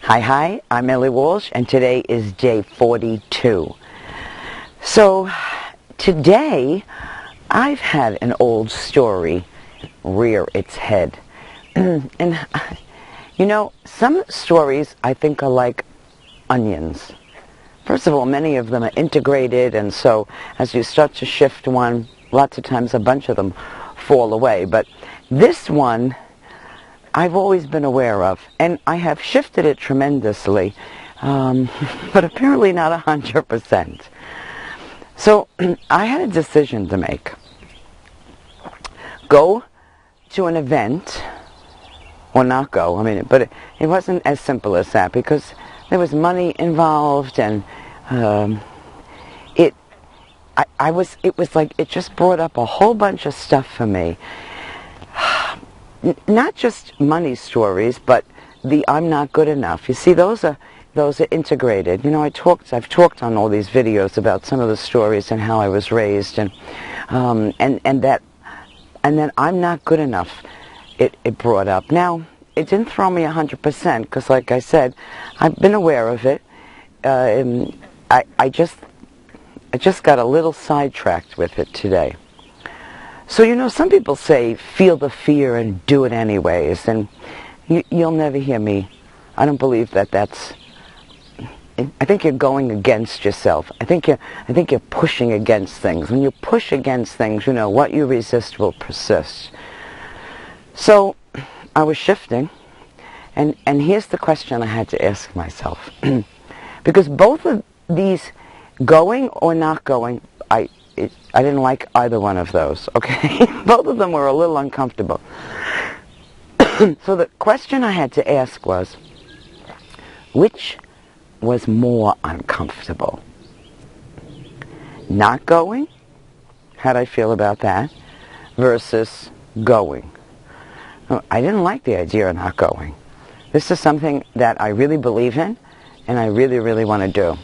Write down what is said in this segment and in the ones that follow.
Hi, I'm Ellie Walsh, and today is day 42. So, today, I've had an old story rear its head. And, you know, some stories I think are like onions. First of all, many of them are integrated, and so as you start to shift one, lots of times a bunch of them fall away. But this one, I've always been aware of, and I have shifted it tremendously, but apparently not 100%. So I had a decision to make. Go to an event, or not go. But it wasn't as simple as that, because there was money involved, and it was like it just brought up a whole bunch of stuff for me. Not just money stories, but the I'm not good enough. You see, those are integrated. You know, I've talked on all these videos about some of the stories and how I was raised, and then I'm not good enough. It brought up. Now, it didn't throw me 100%, because, like I said, I've been aware of it. I just got a little sidetracked with it today. So, you know, some people say, feel the fear and do it anyways, and you'll never hear me. I don't believe that's... I think you're going against yourself. I think you're pushing against things. When you push against things, you know, what you resist will persist. So, I was shifting, and here's the question I had to ask myself. Because both of these, going or not going, I didn't like either one of those, okay? Both of them were a little uncomfortable. So the question I had to ask was, which was more uncomfortable? Not going? How'd I feel about that? Versus going. I didn't like the idea of not going. This is something that I really believe in, and I really, really want to do.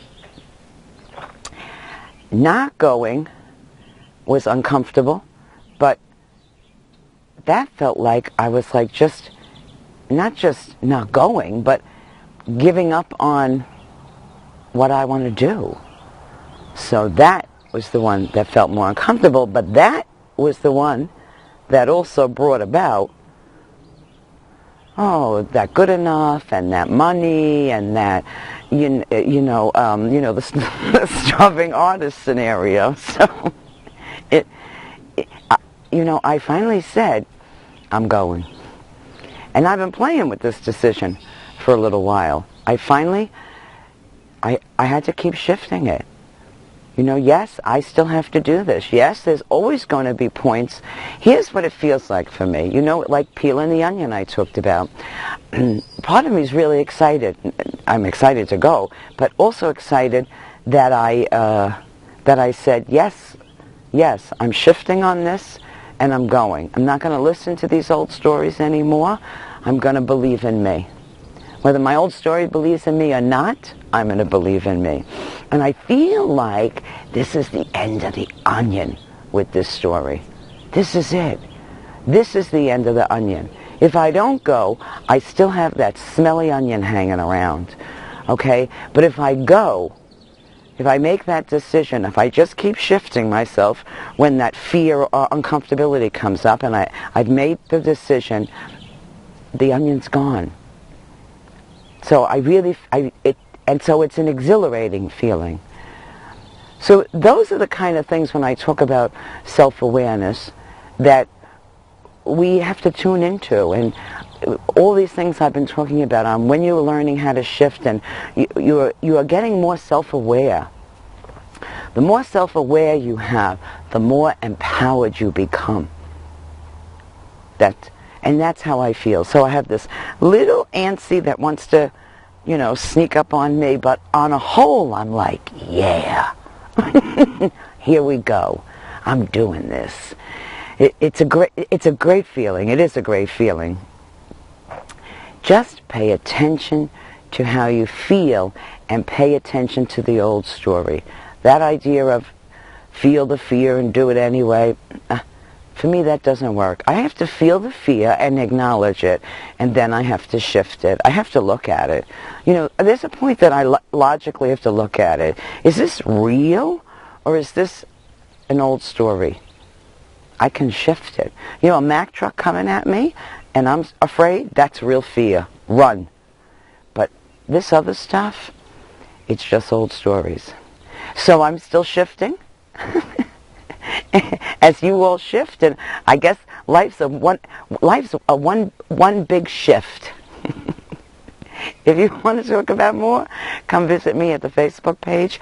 Not going was uncomfortable, but that felt like I was like not just not going, but giving up on what I want to do. So that was the one that felt more uncomfortable, but that was the one that also brought about, that good enough, and that money, and that the starving artist scenario. So I finally said, I'm going. And I've been playing with this decision for a little while. I had to keep shifting it. You know, yes, I still have to do this. Yes, there's always going to be points. Here's what it feels like for me. You know, like peeling the onion I talked about. Part of me is really excited. I'm excited to go, but also excited that I said, yes, I'm shifting on this, and I'm going. I'm not going to listen to these old stories anymore. I'm going to believe in me. Whether my old story believes in me or not, I'm going to believe in me. And I feel like this is the end of the onion with this story. This is it. This is the end of the onion. If I don't go, I still have that smelly onion hanging around. Okay? But if I go, if I make that decision, if I just keep shifting myself when that fear or uncomfortability comes up, and I've made the decision, the onion's gone. So so it's an exhilarating feeling. So those are the kind of things, when I talk about self-awareness, that we have to tune into. And all these things I've been talking about, when you're learning how to shift, and you are getting more self-aware. The more self-aware you have, the more empowered you become. And that's how I feel. So I have this little antsy that wants to, sneak up on me, but on a whole, I'm like, yeah, here we go. I'm doing this. It's a great feeling. It is a great feeling. Just pay attention to how you feel, and pay attention to the old story. That idea of feel the fear and do it anyway, For me, that doesn't work. I have to feel the fear and acknowledge it, and then I have to shift it. I have to look at it. You know, there's a point that I logically have to look at it. Is this real, or is this an old story? I can shift it. You know, a Mack truck coming at me, and I'm afraid, that's real fear. Run. But this other stuff, it's just old stories. So I'm still shifting. As you all shift, and I guess life's a one big shift. If you want to talk about more, come visit me at the Facebook page.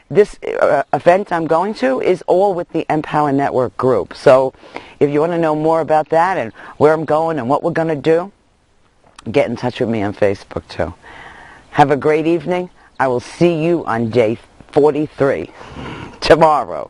This event I'm going to is all with the Empower Network group. So if you want to know more about that and where I'm going and what we're going to do, get in touch with me on Facebook too. Have a great evening. I will see you on day 43 tomorrow.